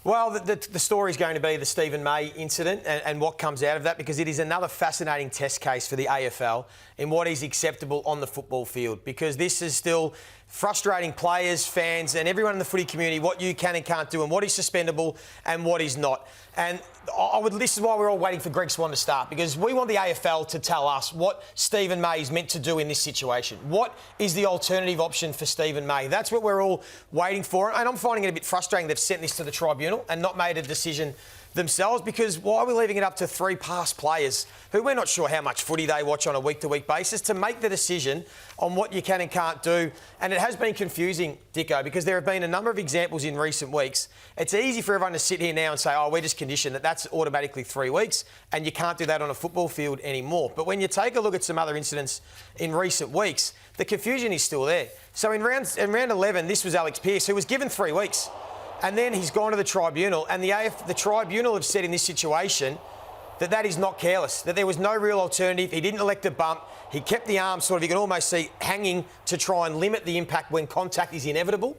Well, the story is going to be the Stephen May incident and what comes out of that, because it is another fascinating test case for the AFL in what is acceptable on the football field, because this is still frustrating players, fans and everyone in the footy community what you can and can't do and what is suspendable and what is not. And this is why we're all waiting for Greg Swan to start, because we want the AFL to tell us what Stephen May is meant to do in this situation. What is the alternative option for Stephen May? That's what we're all waiting for. And I'm finding it a bit frustrating they've sent this to the tribunal and not made a decision themselves, because why are we leaving it up to three past players who we're not sure how much footy they watch on a week-to-week basis to make the decision on what you can and can't do? And it has been confusing, Dicko, because there have been a number of examples in recent weeks. It's easy for everyone to sit here now and say, oh, we're just conditioned that that's automatically 3 weeks and you can't do that on a football field anymore. But when you take a look at some other incidents in recent weeks, the confusion is still there. So in round 11, this was Alex Pearce, who was given 3 weeks. And then he's gone to the tribunal, and the tribunal have said in this situation that that is not careless, that there was no real alternative. He didn't elect a bump. He kept the arm sort of, you can almost see, hanging to try and limit the impact when contact is inevitable,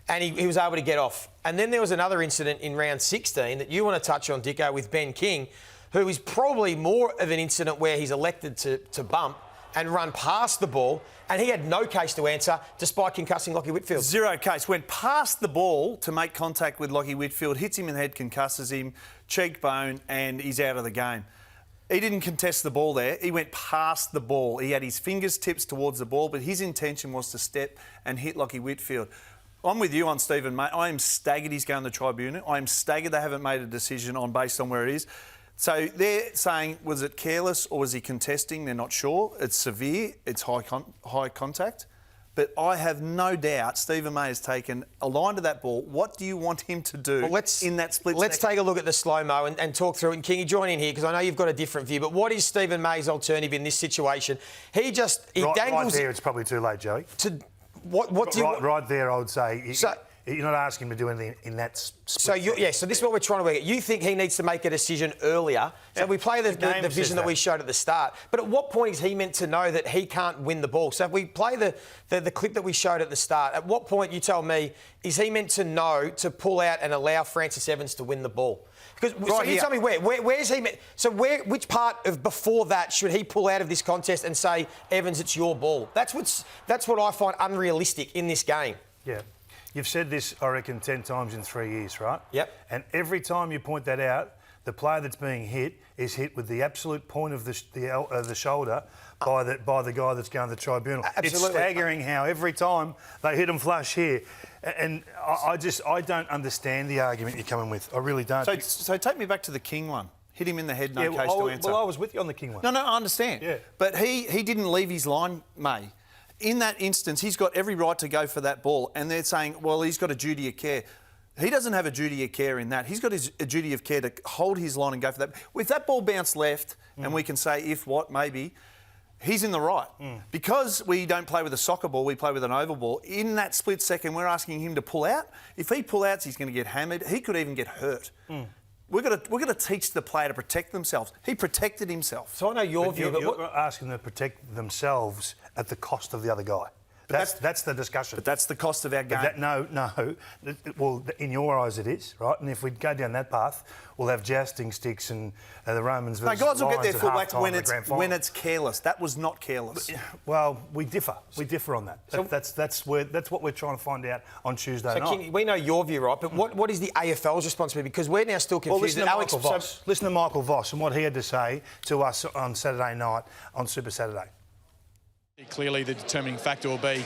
and he was able to get off. And then there was another incident in round 16 that you want to touch on, Dicko, with Ben King, who is probably more of an incident where he's elected to bump and run past the ball, and he had no case to answer despite concussing Lachie Whitfield. Zero case. Went past the ball to make contact with Lachie Whitfield, hits him in the head, concusses him, cheekbone, and he's out of the game. He didn't contest the ball there. He went past the ball. He had his fingers tips towards the ball, but his intention was to step and hit Lachie Whitfield. I'm with you on Stephen May. I am staggered he's going to the tribunal. I am staggered they haven't made a decision based on where it is. So they're saying, was it careless or was he contesting? They're not sure. It's severe. It's high contact. But I have no doubt Stephen May has taken a line to that ball. What do you want him to do in that split second? Let's take a look at the slow-mo and talk through it. And Kingy, join in here, because I know you've got a different view. But what is Stephen May's alternative in this situation? He dangles... Right there, it's probably too late, Joey. Right there, I would say... You're not asking him to do anything in that split. So this is what we're trying to work out. You think he needs to make a decision earlier. So we play the vision that we showed at the start. But at what point is he meant to know that he can't win the ball? So if we play the clip that we showed at the start, at what point, you tell me, is he meant to know to pull out and allow Francis Evans to win the ball? Because you tell me where's he meant? So which part of before that should he pull out of this contest and say, Evans, it's your ball? That's what I find unrealistic in this game. Yeah. You've said this, I reckon, 10 times in 3 years, right? Yep. And every time you point that out, the player that's being hit is hit with the absolute point of the shoulder by the guy that's going to the tribunal. Absolutely. It's staggering how every time they hit him flush here. And I don't understand the argument you're coming with. I really don't. So take me back to the King one. Hit him in the head, no case to answer. Well, I was with you on the King one. No, I understand. Yeah. But he didn't leave his line, May. In that instance, he's got every right to go for that ball, and they're saying, well, he's got a duty of care. He doesn't have a duty of care in that. He's got a duty of care to hold his line and go for that. If that ball bounced left, and we can say maybe, he's in the right. Because we don't play with a soccer ball, we play with an oval ball. In that split second, we're asking him to pull out. If he pulls out, he's going to get hammered. He could even get hurt. We're going to teach the player to protect themselves. He protected himself. So I know your view, but you're asking them to protect themselves at the cost of the other guy. That's the discussion. But that's the cost of our game. No. Well, in your eyes it is, right? And if we go down that path, we'll have jousting sticks and the Romans versus guys will get their Lions full at back half-time when it's careless. That was not careless. Well, we differ. We differ on that. That's what we're trying to find out on Tuesday night. King, we know your view, right? But what is the AFL's responsibility? Because we're now still confused. Well, listen to Michael Voss and what he had to say to us on Saturday night on Super Saturday. Clearly, the determining factor will be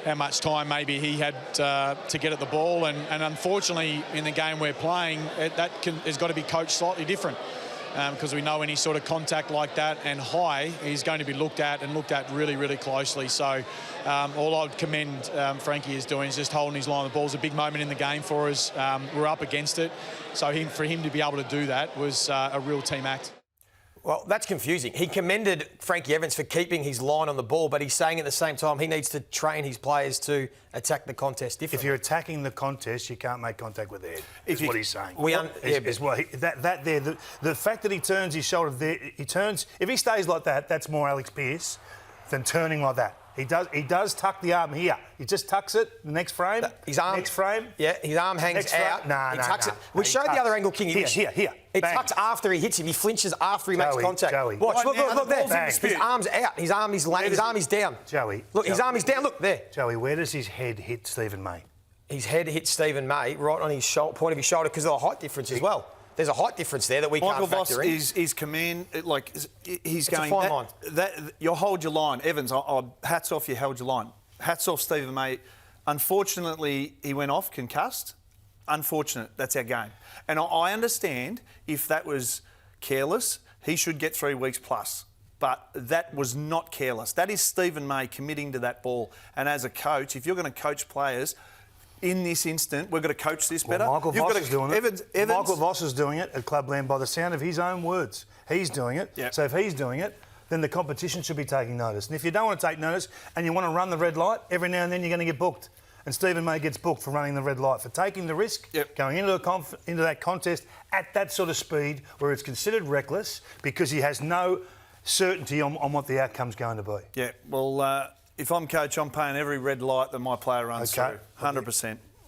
how much time maybe he had to get at the ball, and unfortunately, in the game we're playing, has got to be coached slightly different, because we know any sort of contact like that and high is going to be looked at really, really closely. So all I'd commend Frankie is doing is just holding his line. The ball's a big moment in the game for us. We're up against it, so for him to be able to do that was a real team act. Well, that's confusing. He commended Frankie Evans for keeping his line on the ball, but he's saying at the same time he needs to train his players to attack the contest differently. If you're attacking the contest, you can't make contact with the head. Is what he's saying. The fact that he turns his shoulder there, if he stays like that, that's more Alex Pearce than turning like that. He does tuck the arm here. He just tucks it. The next frame. His arm. Next frame. Yeah, his arm hangs Next frame. out. Nah, he nah, tucks nah. it. We He showed the tucks. other angle, King. Here. It Bang. tucks after he hits him. He flinches after he makes Joey, contact. Joey. Watch, Right now, look the there. ball's in His arm's out. His arm is down. Joey. Look, his arm is down. Look there. Joey, where does his head hit Stephen May? His head hits Stephen May right on his point of his shoulder because of the height difference as well. There's a height difference there that we Michael can't Voss factor in. is command, like, he's a going... fine line. You hold your line. Evans, hats off, you held your line. Hats off, Stephen May. Unfortunately, he went off concussed. Unfortunate. That's our game. And I understand if that was careless, he should get 3 weeks plus. But that was not careless. That is Stephen May committing to that ball. And as a coach, if you're going to coach players... In this instant, we're going to coach this better. Well, Michael Voss is doing it. Evans, Michael Voss is doing it at Clubland by the sound of his own words. He's doing it. Yep. So if he's doing it, then the competition should be taking notice. And if you don't want to take notice and you want to run the red light, every now and then you're going to get booked. And Stephen May gets booked for running the red light, for taking the risk, going into that contest at that sort of speed where it's considered reckless because he has no certainty on what the outcome's going to be. Yeah, well, if I'm coach, I'm paying every red light that my player runs through. 100%.